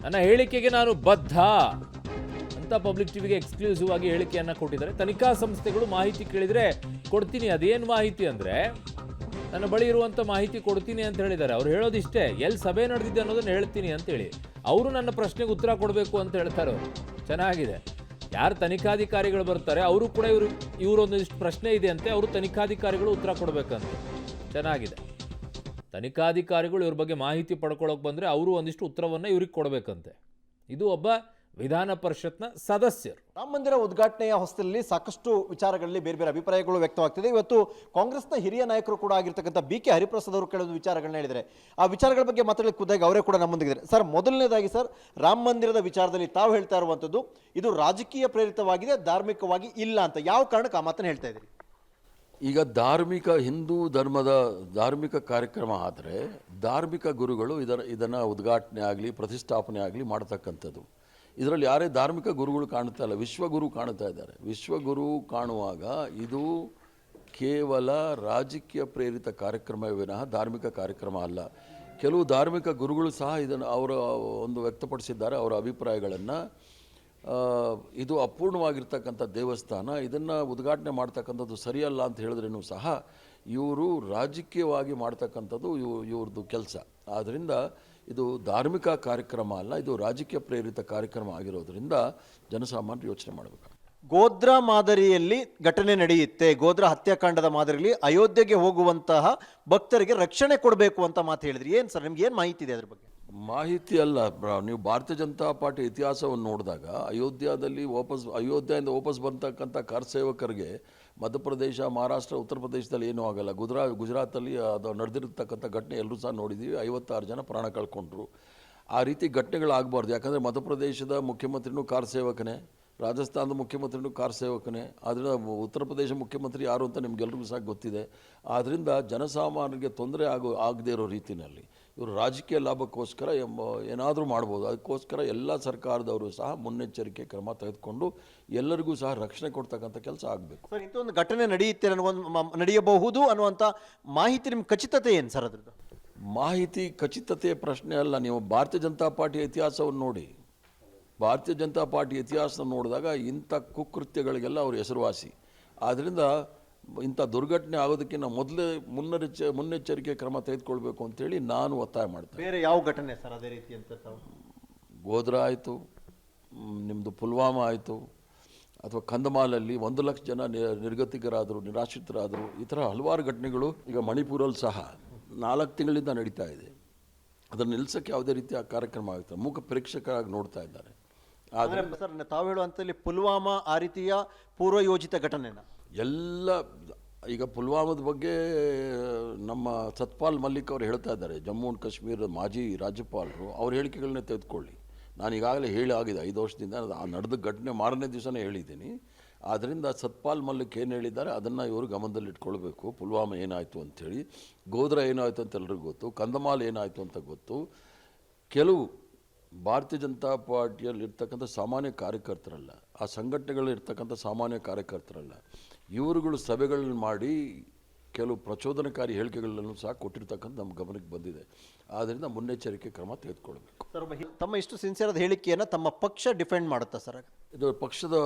ನನ್ನ ಹೇಳಿಕೆಗೆ ನಾನು ಬದ್ಧ ಅಂತ ಪಬ್ಲಿಕ್ ಟಿವಿಗೆ ಎಕ್ಸ್ಕ್ಲೂಸಿವ್ ಆಗಿ ಹೇಳಿಕೆಯನ್ನು ಕೊಟ್ಟಿದ್ದಾರೆ. ತನಿಖಾ ಸಂಸ್ಥೆಗಳು ಮಾಹಿತಿ ಕೇಳಿದರೆ ಕೊಡ್ತೀನಿ. ಅದೇನು ಮಾಹಿತಿ ಅಂದರೆ ನನ್ನ ಬಳಿ ಇರುವಂಥ ಮಾಹಿತಿ ಕೊಡ್ತೀನಿ ಅಂತ ಹೇಳಿದ್ದಾರೆ. ಅವ್ರು ಹೇಳೋದಿಷ್ಟೇ, ಎಲ್ಲಿ ಸಭೆ ನಡೆದಿದೆ ಅನ್ನೋದನ್ನು ಹೇಳ್ತೀನಿ ಅಂತೇಳಿ. ಅವರು ನನ್ನ ಪ್ರಶ್ನೆಗೆ ಉತ್ತರ ಕೊಡಬೇಕು ಅಂತ ಹೇಳ್ತಾರೆ ಅವರು. ಚೆನ್ನಾಗಿದೆ. ಯಾರು ತನಿಖಾಧಿಕಾರಿಗಳು ಬರ್ತಾರೆ ಅವರು ಕೂಡ ಇವರೊಂದಿಷ್ಟು ಪ್ರಶ್ನೆ ಇದೆ ಅಂತೆ, ಅವರು ತನಿಖಾಧಿಕಾರಿಗಳು ಉತ್ತರ ಕೊಡಬೇಕಂತೆ. ಚೆನ್ನಾಗಿದೆ. ತನಿಖಾಧಿಕಾರಿಗಳು ಇವ್ರ ಬಗ್ಗೆ ಮಾಹಿತಿ ಪಡ್ಕೊಳ್ಳೋಕೆ ಬಂದರೆ ಅವರು ಒಂದಿಷ್ಟು ಉತ್ತರವನ್ನು ಇವ್ರಿಗೆ ಕೊಡಬೇಕಂತೆ. ಇದು ಒಬ್ಬ ವಿಧಾನ ಪರಿಷತ್ನ ಸದಸ್ಯರು. ರಾಮ ಮಂದಿರ ಉದ್ಘಾಟನೆಯ ಹೊಸದಲ್ಲಿ ಸಾಕಷ್ಟು ವಿಚಾರಗಳಲ್ಲಿ ಬೇರೆ ಬೇರೆ ಅಭಿಪ್ರಾಯಗಳು ವ್ಯಕ್ತವಾಗ್ತಿದೆ. ಇವತ್ತು ಕಾಂಗ್ರೆಸ್ನ ಹಿರಿಯ ನಾಯಕರು ಕೂಡ ಆಗಿರ್ತಕ್ಕಂಥ ಬಿ ಕೆ ಹರಿಪ್ರಸಾದ್ ಅವರು ಕೆಲವು ವಿಚಾರಗಳನ್ನ ಹೇಳಿದರೆ ಆ ವಿಚಾರಗಳ ಬಗ್ಗೆ ಮಾತಾಡಲಿಕ್ಕೆ ಖುದ್ದಾಗಿ ಅವರೇ ಕೂಡ ನಮ್ಮೊಂದಿಗಿದ್ದಾರೆ. ಸರ್, ಮೊದಲನೇದಾಗಿ ಸರ್, ರಾಮ ಮಂದಿರದ ವಿಚಾರದಲ್ಲಿ ತಾವು ಹೇಳ್ತಾ ಇರುವಂಥದ್ದು ಇದು ರಾಜಕೀಯ ಪ್ರೇರಿತವಾಗಿದೆ, ಧಾರ್ಮಿಕವಾಗಿ ಇಲ್ಲ ಅಂತ. ಯಾವ ಕಾರಣಕ್ಕೆ ಆ ಮಾತನ್ನು ಹೇಳ್ತಾ ಇದ್ದೀರಿ? ಈಗ ಧಾರ್ಮಿಕ ಹಿಂದೂ ಧರ್ಮದ ಧಾರ್ಮಿಕ ಕಾರ್ಯಕ್ರಮ ಆದರೆ ಧಾರ್ಮಿಕ ಗುರುಗಳು ಇದನ್ನು ಉದ್ಘಾಟನೆ ಆಗಲಿ ಪ್ರತಿಷ್ಠಾಪನೆ ಆಗಲಿ ಮಾಡ್ತಕ್ಕಂಥದ್ದು. ಇದರಲ್ಲಿ ಯಾರೇ ಧಾರ್ಮಿಕ ಗುರುಗಳು ಕಾಣ್ತಾ ಇಲ್ಲ, ವಿಶ್ವಗುರು ಕಾಣ್ತಾ ಇದ್ದಾರೆ. ವಿಶ್ವಗುರು ಕಾಣುವಾಗ ಇದು ಕೇವಲ ರಾಜಕೀಯ ಪ್ರೇರಿತ ಕಾರ್ಯಕ್ರಮವೇ ವಿನಃ ಧಾರ್ಮಿಕ ಕಾರ್ಯಕ್ರಮ ಅಲ್ಲ. ಕೆಲವು ಧಾರ್ಮಿಕ ಗುರುಗಳು ಸಹ ಇದನ್ನು ಅವರ ಒಂದು ವ್ಯಕ್ತಪಡಿಸಿದ್ದಾರೆ ಅವರ ಅಭಿಪ್ರಾಯಗಳನ್ನು. ಇದು ಅಪೂರ್ಣವಾಗಿರ್ತಕ್ಕಂಥ ದೇವಸ್ಥಾನ, ಇದನ್ನು ಉದ್ಘಾಟನೆ ಮಾಡ್ತಕ್ಕಂಥದ್ದು ಸರಿಯಲ್ಲ ಅಂತ ಹೇಳಿದ್ರೂ ಸಹ ಇವರು ರಾಜಕೀಯವಾಗಿ ಮಾಡ್ತಕ್ಕಂಥದ್ದು ಇವ್ರದ್ದು ಕೆಲಸ. ಆದ್ದರಿಂದ ಇದು ಧಾರ್ಮಿಕ ಕಾರ್ಯಕ್ರಮ ಅಲ್ಲ, ಇದು ರಾಜಕೀಯ ಪ್ರೇರಿತ ಕಾರ್ಯಕ್ರಮ ಆಗಿರೋದ್ರಿಂದ ಜನಸಾಮಾನ್ಯರು ಯೋಚನೆ ಮಾಡಬೇಕು. ಗೋಧ್ರಾ ಮಾದರಿಯಲ್ಲಿ ಘಟನೆ ನಡೆಯುತ್ತೆ, ಗೋಧ್ರಾ ಹತ್ಯಾಕಾಂಡದ ಮಾದರಿಯಲ್ಲಿ ಅಯೋಧ್ಯೆಗೆ ಹೋಗುವಂತಹ ಭಕ್ತರಿಗೆ ರಕ್ಷಣೆ ಕೊಡಬೇಕು ಅಂತ ಮಾತು ಹೇಳಿದ್ರಿ. ಏನು ಸರ್, ನಿಮ್ಗೆ ಏನು ಮಾಹಿತಿ ಇದೆ ಅದ್ರ ಬಗ್ಗೆ? ಮಾಹಿತಿ ಅಲ್ಲ, ನೀವು ಭಾರತೀಯ ಜನತಾ ಪಾರ್ಟಿ ಇತಿಹಾಸವನ್ನು ನೋಡಿದಾಗ ಅಯೋಧ್ಯೆಯಿಂದ ವಾಪಸ್ ಬಂತಕ್ಕಂಥ ಕಾರ್ಸೇವಕರಿಗೆ ಮಧ್ಯಪ್ರದೇಶ, ಮಹಾರಾಷ್ಟ್ರ, ಉತ್ತರ ಪ್ರದೇಶದಲ್ಲಿ ಏನೂ ಆಗಲ್ಲ. ಗುಜರಾತಲ್ಲಿ ಅದು ನಡೆದಿರತಕ್ಕಂಥ ಘಟನೆ ಎಲ್ಲರೂ ಸಹ ನೋಡಿದ್ದೀವಿ. 56 ಜನ ಪ್ರಾಣ ಕಳ್ಕೊಂಡ್ರು. ಆ ರೀತಿ ಘಟನೆಗಳಾಗಬಾರ್ದು. ಯಾಕಂದರೆ ಮಧ್ಯಪ್ರದೇಶದ ಮುಖ್ಯಮಂತ್ರಿನೂ ಕಾರ್ಸೇವಕನೇ, ರಾಜಸ್ಥಾನದ ಮುಖ್ಯಮಂತ್ರಿನೂ ಕಾರ್ಸೇವಕನೇ, ಆದ್ದರಿಂದ ಉತ್ತರ ಪ್ರದೇಶ ಮುಖ್ಯಮಂತ್ರಿ ಯಾರು ಅಂತ ನಿಮಗೆಲ್ರಿಗೂ ಸಹ ಗೊತ್ತಿದೆ. ಆದ್ದರಿಂದ ಜನಸಾಮಾನ್ಯರಿಗೆ ತೊಂದರೆ ಆಗದೇ ಇರೋ ರೀತಿಯಲ್ಲಿ ಇವರು ರಾಜಕೀಯ ಲಾಭಕ್ಕೋಸ್ಕರ ಏನಾದರೂ ಮಾಡ್ಬೋದು. ಅದಕ್ಕೋಸ್ಕರ ಎಲ್ಲ ಸರ್ಕಾರದವರು ಸಹ ಮುನ್ನೆಚ್ಚರಿಕೆ ಕ್ರಮ ತೆಗೆದುಕೊಂಡು ಎಲ್ಲರಿಗೂ ಸಹ ರಕ್ಷಣೆ ಕೊಡ್ತಕ್ಕಂಥ ಕೆಲಸ ಆಗಬೇಕು. ಸರ್, ಇಂಥ ಒಂದು ಘಟನೆ ನಡೆಯಬಹುದು ಅನ್ನುವಂಥ ಮಾಹಿತಿ ನಿಮ್ಗೆ ಖಚಿತತೆ ಏನು ಸರ್ ಅದ್ರದ್ದು? ಮಾಹಿತಿ ಖಚಿತತೆಯ ಪ್ರಶ್ನೆ ಅಲ್ಲ. ನೀವು ಭಾರತೀಯ ಜನತಾ ಪಾರ್ಟಿಯ ಇತಿಹಾಸವನ್ನು ನೋಡಿ. ಭಾರತೀಯ ಜನತಾ ಪಾರ್ಟಿ ಇತಿಹಾಸ ನೋಡಿದಾಗ ಇಂಥ ಕುಕೃತ್ಯಗಳಿಗೆಲ್ಲ ಅವರು ಹೆಸರುವಾಸಿ. ಆದ್ದರಿಂದ ಇಂಥ ದುರ್ಘಟನೆ ಆಗೋದಕ್ಕಿಂತ ಮೊದಲೇ ಮುನ್ನೆಚ್ಚರಿಕೆ ಕ್ರಮ ತೆಗೆದುಕೊಳ್ಬೇಕು ಅಂತೇಳಿ ನಾನು ಒತ್ತಾಯ ಮಾಡ್ತೇನೆ. ಬೇರೆ ಯಾವ ಘಟನೆ ಸರ್ ಅದೇ ರೀತಿ ಅಂತ? ಗೋಧ್ರಾ ಆಯಿತು, ನಿಮ್ಮದು ಪುಲ್ವಾಮಾ ಆಯಿತು, ಅಥವಾ ಕಂದಮಾಲಲ್ಲಿ 1 ಲಕ್ಷ ಜನ ನಿರ್ಗತಿಕರಾದರು, ನಿರಾಶ್ರಿತರಾದರು. ಈ ಥರ ಹಲವಾರು ಘಟನೆಗಳು ಈಗ ಮಣಿಪುರಲ್ಲಿ ಸಹ 4 ತಿಂಗಳಿಂದ ನಡೀತಾ ಇದೆ. ಅದನ್ನು ನಿಲ್ಲಿಸೋಕ್ಕೆ ಯಾವುದೇ ರೀತಿಯ ಕಾರ್ಯಕ್ರಮ ಆಗುತ್ತೆ, ಮೂಕ ಪ್ರೇಕ್ಷಕರಾಗಿ ನೋಡ್ತಾ ಇದ್ದಾರೆ. ಆದರೆ ಸರ್, ತಾವು ಹೇಳುವಂಥಲ್ಲಿ ಪುಲ್ವಾಮಾ ಆ ರೀತಿಯ ಪೂರ್ವಯೋಜಿತ ಘಟನೆನ ಎಲ್ಲ ಈಗ ಪುಲ್ವಾಮಾದ ಬಗ್ಗೆ ನಮ್ಮ ಸತ್ಪಾಲ್ ಮಲ್ಲಿಕ್ ಅವರು ಹೇಳ್ತಾ ಇದ್ದಾರೆ, ಜಮ್ಮು ಆ್ಯಂಡ್ ಕಾಶ್ಮೀರದ ಮಾಜಿ ರಾಜ್ಯಪಾಲರು. ಅವ್ರ ಹೇಳಿಕೆಗಳನ್ನೇ ತೆಗೆದುಕೊಳ್ಳಿ. ನಾನು ಈಗಾಗಲೇ ಆಗಿದೆ 5 ವರ್ಷದಿಂದ, ನಡೆದ ಘಟನೆ ಮಾರನೇ ದಿವಸನೇ ಹೇಳಿದ್ದೀನಿ. ಆದ್ದರಿಂದ ಸತ್ಪಾಲ್ ಮಲ್ಲಿಕ್ ಏನು ಹೇಳಿದ್ದಾರೆ ಅದನ್ನು ಇವರು ಗಮನದಲ್ಲಿಟ್ಕೊಳ್ಬೇಕು. ಪುಲ್ವಾಮಾ ಏನಾಯಿತು ಅಂಥೇಳಿ, ಗೋಧ್ರಾ ಏನಾಯಿತು ಅಂತ ಎಲ್ರಿಗೂ ಗೊತ್ತು, ಕಂದಮಾಲ್ ಏನಾಯಿತು ಅಂತ ಗೊತ್ತು. ಕೆಲವು ಭಾರತೀಯ ಜನತಾ ಪಾರ್ಟಿಯಲ್ಲಿರ್ತಕ್ಕಂಥ ಸಾಮಾನ್ಯ ಕಾರ್ಯಕರ್ತರಲ್ಲ, ಆ ಸಂಘಟನೆಗಳಿರ್ತಕ್ಕಂಥ ಸಾಮಾನ್ಯ ಕಾರ್ಯಕರ್ತರಲ್ಲ, ಇವರುಗಳು ಸಭೆಗಳನ್ನು ಮಾಡಿ ಕೆಲವು ಪ್ರಚೋದನಕಾರಿ ಹೇಳಿಕೆಗಳನ್ನು ಸಹ ಕೊಟ್ಟಿರ್ತಕ್ಕಂಥ ನಮ್ಮ ಗಮನಕ್ಕೆ ಬಂದಿದೆ. ಆದ್ದರಿಂದ ಮುನ್ನೆಚ್ಚರಿಕೆ ಕ್ರಮ ತೆಗೆದುಕೊಳ್ಬೇಕು. ಸರ್, ತಮ್ಮ ಇಷ್ಟು ಸಿನ್ಸಿಯರ್ ಹೇಳಿಕೆಯನ್ನು ತಮ್ಮ ಪಕ್ಷ ಡಿಫೆಂಡ್ ಮಾಡುತ್ತಾ ಸರ್? ಇದು ಪಕ್ಷದ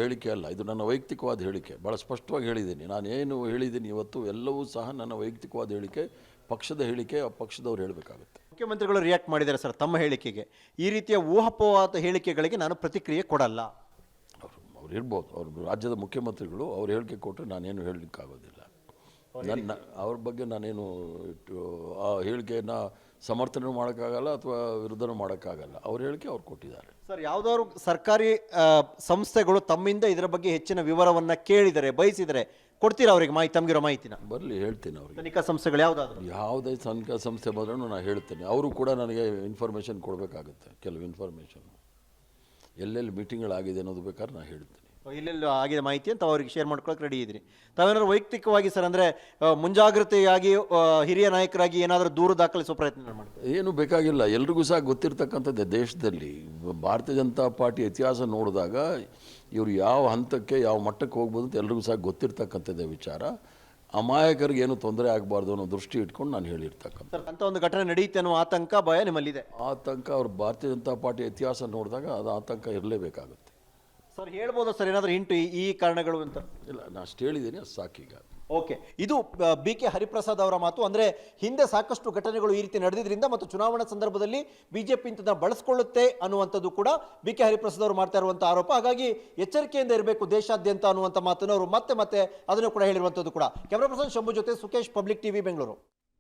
ಹೇಳಿಕೆ ಅಲ್ಲ, ಇದು ನನ್ನ ವೈಯಕ್ತಿಕವಾದ ಹೇಳಿಕೆ. ಭಾಳ ಸ್ಪಷ್ಟವಾಗಿ ಹೇಳಿದ್ದೀನಿ. ನಾನೇನು ಹೇಳಿದ್ದೀನಿ ಇವತ್ತು ಎಲ್ಲವೂ ಸಹ ನನ್ನ ವೈಯಕ್ತಿಕವಾದ ಹೇಳಿಕೆ, ಪಕ್ಷದ ಹೇಳಿಕೆ ಪಕ್ಷದವ್ರು ಹೇಳಬೇಕಾಗುತ್ತೆ. ಮುಖ್ಯಮಂತ್ರಿಗಳು ರಿಯಾಕ್ಟ್ ಮಾಡಿದ್ದಾರೆ ಸರ್ ತಮ್ಮ ಹೇಳಿಕೆಗೆ. ಈ ರೀತಿಯ ಊಹಾಪೋಹದ ಹೇಳಿಕೆಗಳಿಗೆ ನಾನು ಪ್ರತಿಕ್ರಿಯೆ ಕೊಡಲ್ಲ. ಅವ್ರು ಇರ್ಬೋದು, ಅವರು ರಾಜ್ಯದ ಮುಖ್ಯಮಂತ್ರಿಗಳು, ಅವ್ರು ಹೇಳಿಕೆ ಕೊಟ್ಟರೆ ನಾನೇನು ಹೇಳಲಿಕ್ಕಾಗೋದಿಲ್ಲ. ಅವ್ರ ಬಗ್ಗೆ ನಾನೇನು ಆ ಹೇಳಿಕೆಯನ್ನು ಸಮರ್ಥನೆ ಮಾಡೋಕ್ಕಾಗಲ್ಲ ಅಥವಾ ವಿರುದ್ಧನೂ ಮಾಡೋಕ್ಕಾಗಲ್ಲ. ಅವ್ರ ಹೇಳಿಕೆ ಅವ್ರು ಕೊಟ್ಟಿದ್ದಾರೆ. ಸರ್, ಯಾವುದಾದ್ರು ಸರ್ಕಾರಿ ಸಂಸ್ಥೆಗಳು ತಮ್ಮಿಂದ ಇದರ ಬಗ್ಗೆ ಹೆಚ್ಚಿನ ವಿವರವನ್ನು ಕೇಳಿದರೆ, ಬಯಸಿದರೆ ಕೊಡ್ತೀರಾ ಅವರಿಗೆ ಮಾಹಿತಿ? ತಮಗಿರೋ ಮಾಹಿತಿನ ಬರಲಿ, ಹೇಳ್ತೀನಿ ಅವ್ರಿಗೆ. ತನಿಖಾ ಸಂಸ್ಥೆಗಳು ಯಾವುದೇ ತನಿಖಾ ಸಂಸ್ಥೆ ಬಂದ್ರೂ ನಾನು ಹೇಳ್ತೇನೆ. ಅವರು ಕೂಡ ನನಗೆ ಇನ್ಫಾರ್ಮೇಷನ್ ಕೊಡಬೇಕಾಗುತ್ತೆ. ಕೆಲವು ಇನ್ಫಾರ್ಮೇಷನ್ ಎಲ್ಲೆಲ್ಲಿ ಮೀಟಿಂಗ್ಗಳಾಗಿದೆ ಅನ್ನೋದು ಬೇಕಾದ್ರೆ ನಾನು ಹೇಳ್ತೀನಿ. ಇಲ್ಲೆಲ್ಲ ಆಗಿದೆ ಮಾಹಿತಿ ಅಂತ ಅವರಿಗೆ ಶೇರ್ ಮಾಡ್ಕೊಳಕ್ಕೆ ರೆಡಿ ಇದ್ರಿ. ತಾವೇನಾದ್ರು ವೈಯಕ್ತಿಕವಾಗಿ ಸರ್, ಅಂದರೆ ಮುಂಜಾಗ್ರತೆಯಾಗಿ ಹಿರಿಯ ನಾಯಕರಾಗಿ ಏನಾದರೂ ದೂರು ದಾಖಲಿಸುವ ಪ್ರಯತ್ನ ಮಾಡ್ತಾರೆ? ಏನು ಬೇಕಾಗಿಲ್ಲ. ಎಲ್ರಿಗೂ ಸಹ ಗೊತ್ತಿರ್ತಕ್ಕಂಥದ್ದೇ. ದೇಶದಲ್ಲಿ ಭಾರತೀಯ ಜನತಾ ಪಾರ್ಟಿ ಇತಿಹಾಸ ನೋಡಿದಾಗ ಇವರು ಯಾವ ಹಂತಕ್ಕೆ ಯಾವ ಮಟ್ಟಕ್ಕೆ ಹೋಗ್ಬೋದು ಅಂತ ಎಲ್ರಿಗೂ ಸಹ ಗೊತ್ತಿರ್ತಕ್ಕಂಥದ್ದೇ ವಿಚಾರ. ಅಮಾಯಕರಿಗೆ ಏನು ತೊಂದರೆ ಆಗಬಾರ್ದು ಅನ್ನೋ ದೃಷ್ಟಿ ಇಟ್ಕೊಂಡು ನಾನು ಹೇಳಿರ್ತಕ್ಕಂಥ ಸರ್ ಅಂತ ಒಂದು ಘಟನೆ ನಡೆಯುತ್ತೆ ಅನ್ನೋ ಆತಂಕ ಭಯ ನಿಮ್ಮಲ್ಲಿದೆ. ಆತಂಕ ಅವ್ರ ಭಾರತೀಯ ಜನತಾ ಪಾರ್ಟಿ ಇತಿಹಾಸ ನೋಡಿದಾಗ ಅದು ಆತಂಕ ಇರಲೇಬೇಕಾಗುತ್ತೆ. ಸರ್ ಹೇಳ್ಬೋದಾ ಸರ್ ಏನಾದರೂ ಹಿಂಟು ಈ ಕಾರಣಗಳು ಅಂತ? ಇಲ್ಲ, ನಾನು ಅಷ್ಟು ಹೇಳಿದ್ದೀನಿ, ಅದು ಸಾಕೀಗ. ಓಕೆ, ಇದು ಬಿ ಕೆ ಹರಿಪ್ರಸಾದ್ ಅವರ ಮಾತು. ಅಂದರೆ ಹಿಂದೆ ಸಾಕಷ್ಟು ಘಟನೆಗಳು ಈ ರೀತಿ ನಡೆದಿದ್ರಿಂದ ಮತ್ತು ಚುನಾವಣಾ ಸಂದರ್ಭದಲ್ಲಿ ಬಿಜೆಪಿ ಇಂಥದ್ದನ್ನ ಬಳಸ್ಕೊಳ್ಳುತ್ತೆ ಅನ್ನುವಂಥದ್ದು ಕೂಡ ಬಿ ಕೆ ಹರಿಪ್ರಸಾದ್ ಅವರು ಮಾಡ್ತಾ ಇರುವಂಥ ಆರೋಪ. ಹಾಗಾಗಿ ಎಚ್ಚರಿಕೆಯಿಂದ ಇರಬೇಕು ದೇಶಾದ್ಯಂತ ಅನ್ನುವಂಥ ಮಾತನ್ನು ಅವರು ಮತ್ತೆ ಅದನ್ನು ಕೂಡ ಹೇಳಿರುವಂಥದ್ದು ಕೂಡ. ಕ್ಯಾಮರಾ ಪರ್ಸನ್ ಶಂಭು ಜೊತೆ ಸುಕೇಶ್, ಪಬ್ಲಿಕ್ ಟಿವಿ, ಬೆಂಗಳೂರು.